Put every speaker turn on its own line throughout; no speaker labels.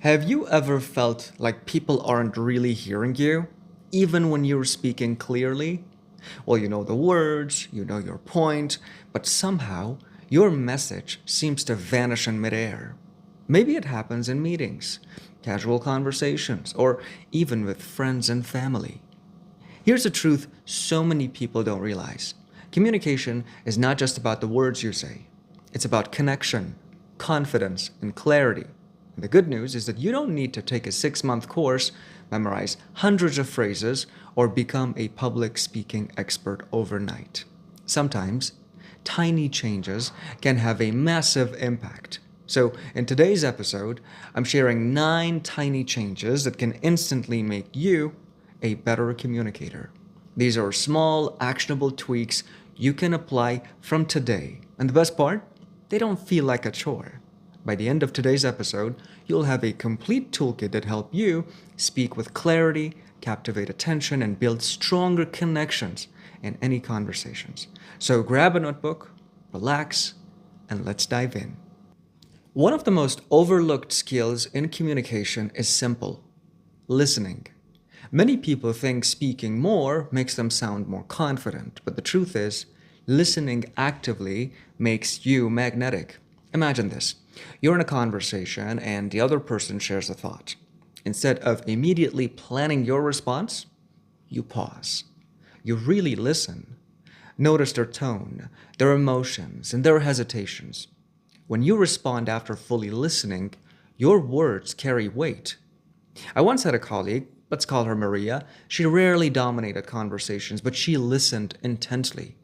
Have you ever felt like people aren't really hearing you, even when you're speaking clearly? Well, you know the words, you know your point, but somehow your message seems to vanish in midair. Maybe it happens in meetings, casual conversations, or even with friends and family. Here's the truth so many people don't realize: communication is not just about the words you say, it's about connection, confidence, and clarity. And the good news is that you don't need to take a 6 month course, memorize hundreds of phrases, or become a public speaking expert overnight. Sometimes, tiny changes can have a massive impact. So, in today's episode, I'm sharing 9 tiny changes that can instantly make you a better communicator. These are small, actionable tweaks you can apply from today. And the best part? They don't feel like a chore. By the end of today's episode, you'll have a complete toolkit that helps you speak with clarity, captivate attention, and build stronger connections in any conversations. So grab a notebook, relax, and let's dive in. One of the most overlooked skills in communication is simple: listening. Many people think speaking more makes them sound more confident, but the truth is, listening actively makes you magnetic. Imagine this: you're in a conversation and the other person shares a thought. Instead of immediately planning your response, you pause. You really listen. Notice their tone, their emotions, and their hesitations. When you respond after fully listening, your words carry weight. I once had a colleague, let's call her Maria. She rarely dominated conversations, but she listened intently.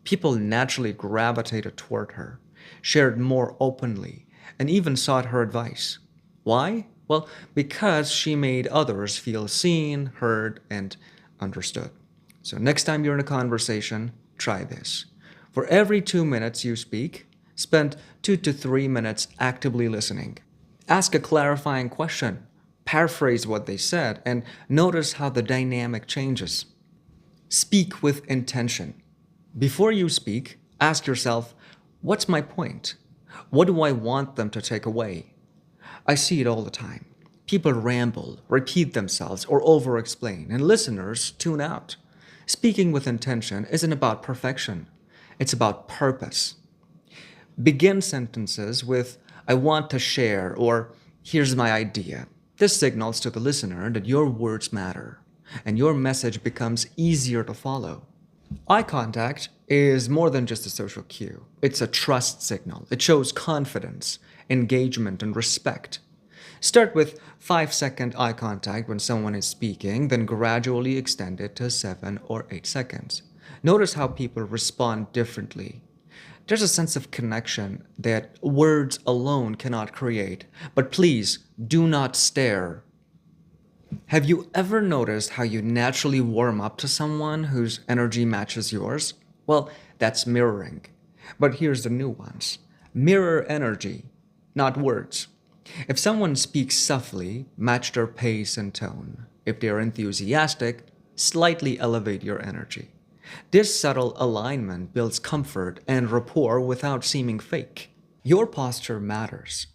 People naturally gravitated toward her, shared more openly, and even sought her advice. Why? Well, because she made others feel seen, heard, and understood. So next time you're in a conversation, try this. For every 2 minutes you speak, spend 2 to 3 minutes actively listening. Ask a clarifying question, paraphrase what they said, and notice how the dynamic changes. Speak with intention. Before you speak, ask yourself, what's my point? What do I want them to take away? I see it all the time. People ramble, repeat themselves, or over explain, and listeners tune out. Speaking with intention isn't about perfection, it's about purpose. Begin sentences with, I want to share, or here's my idea. This signals to the listener that your words matter, and your message becomes easier to follow. Eye contact is more than just a social cue. It's a trust signal. It shows confidence, engagement, and respect. Start with 5-second eye contact when someone is speaking, then gradually extend it to 7 or 8 seconds. Notice how people respond differently. There's a sense of connection that words alone cannot create. But please, do not stare. Have you ever noticed how you naturally warm up to someone whose energy matches yours? Well, that's mirroring. But here's the nuance: mirror energy, not words. If someone speaks softly, match their pace and tone. If they're enthusiastic, slightly elevate your energy. This subtle alignment builds comfort and rapport without seeming fake. Your posture matters.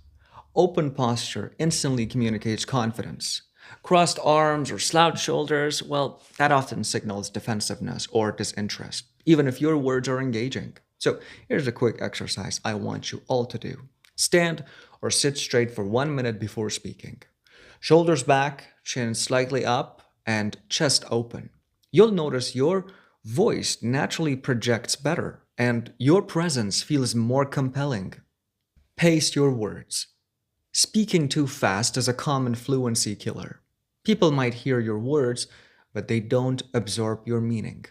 Open posture instantly communicates confidence. Crossed arms or slouched shoulders, well, that often signals defensiveness or disinterest, even if your words are engaging. So here's a quick exercise I want you all to do. Stand or sit straight for 1 minute before speaking. Shoulders back, chin slightly up, and chest open. You'll notice your voice naturally projects better, and your presence feels more compelling. Pace your words. Speaking too fast is a common fluency killer. People might hear your words, but they don't absorb your meaning.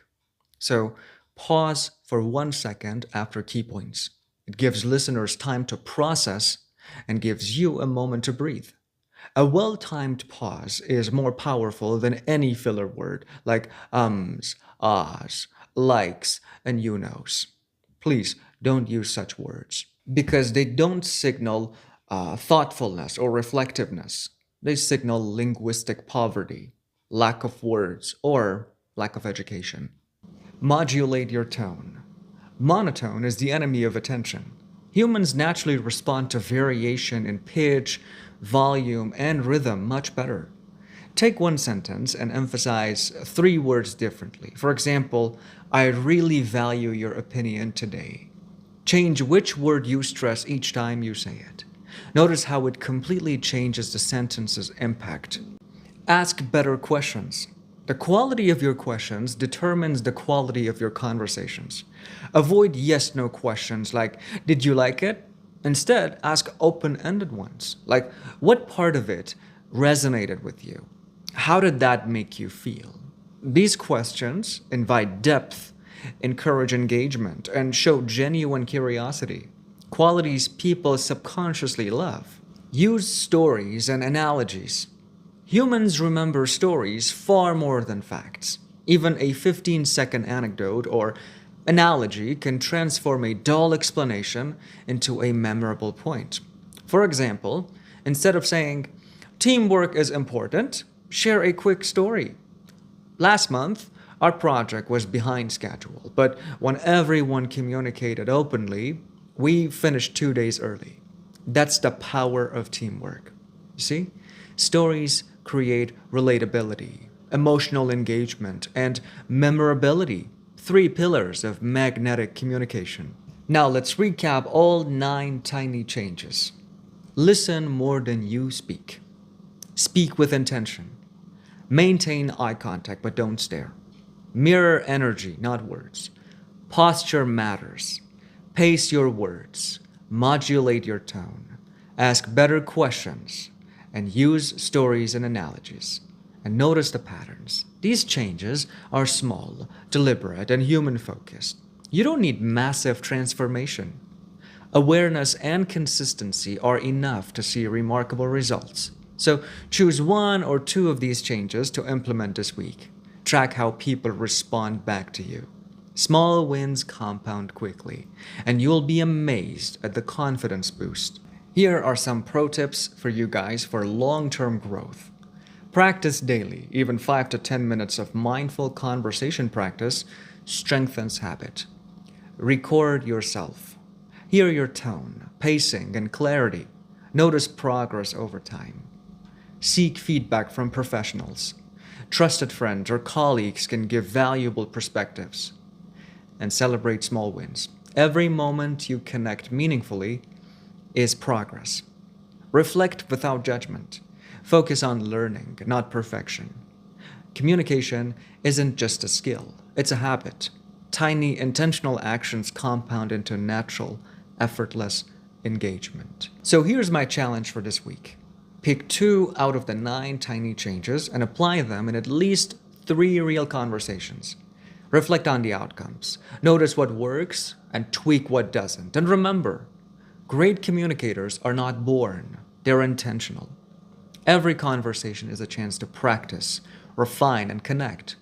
So, pause for 1 second after key points. It gives listeners time to process and gives you a moment to breathe. A well timed pause is more powerful than any filler word like ums, ahs, likes, and you knows. Please don't use such words because they don't signal thoughtfulness or reflectiveness. They signal linguistic poverty, lack of words, or lack of education. Modulate your tone. Monotone is the enemy of attention. Humans naturally respond to variation in pitch, volume, and rhythm much better. Take one sentence and emphasize 3 words differently. For example, I really value your opinion today. Change which word you stress each time you say it. Notice how it completely changes the sentence's impact. Ask better questions. The quality of your questions determines the quality of your conversations. Avoid yes no questions like, did you like it? Instead, ask open ended ones like, what part of it resonated with you? How did that make you feel? These questions invite depth, encourage engagement, and show genuine curiosity, qualities people subconsciously love. Use stories and analogies. Humans remember stories far more than facts. Even a 15-second anecdote or analogy can transform a dull explanation into a memorable point. For example, instead of saying, teamwork is important, share a quick story. Last month, our project was behind schedule, but when everyone communicated openly, we finished 2 days early. That's the power of teamwork. You see, stories create relatability, emotional engagement, and memorability, 3 pillars of magnetic communication. Now let's recap all 9 tiny changes. Listen more than you speak. Speak with intention. Maintain eye contact but don't stare. Mirror energy, not words. Posture matters. Pace your words. Modulate your tone. Ask better questions. And use stories and analogies. And notice the patterns. These changes are small, deliberate, and human focused. You don't need massive transformation. Awareness and consistency are enough to see remarkable results. So choose 1 or 2 of these changes to implement this week. Track how people respond back to you. Small wins compound quickly, and you'll be amazed at the confidence boost. Here are some pro tips for you guys for long-term growth. Practice daily. Even 5 to 10 minutes of mindful conversation practice strengthens habit. Record yourself. Hear your tone, pacing, and clarity. Notice progress over time. Seek feedback from professionals. Trusted friends or colleagues can give valuable perspectives. And celebrate small wins. Every moment you connect meaningfully is progress. Reflect without judgment. Focus on learning, not perfection. Communication isn't just a skill, it's a habit. Tiny intentional actions compound into natural, effortless engagement. So here's my challenge for this week. Pick 2 out of the 9 tiny changes and apply them in at least 3 real conversations. Reflect on the outcomes. Notice what works and tweak what doesn't. And remember, great communicators are not born, they're intentional. Every conversation is a chance to practice, refine, and connect.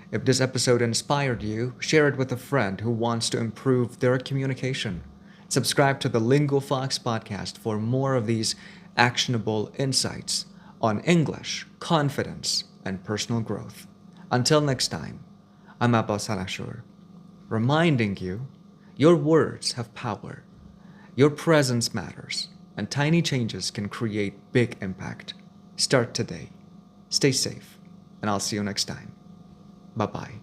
If this episode inspired you, share it with a friend who wants to improve their communication. Subscribe to the LinguaFox Podcast for more of these actionable insights on English, confidence, and personal growth. Until next time, I'm Abbas Salahshour, reminding you your words have power, your presence matters, and tiny changes can create big impact. Start today. Stay safe, and I'll see you next time. Bye-bye.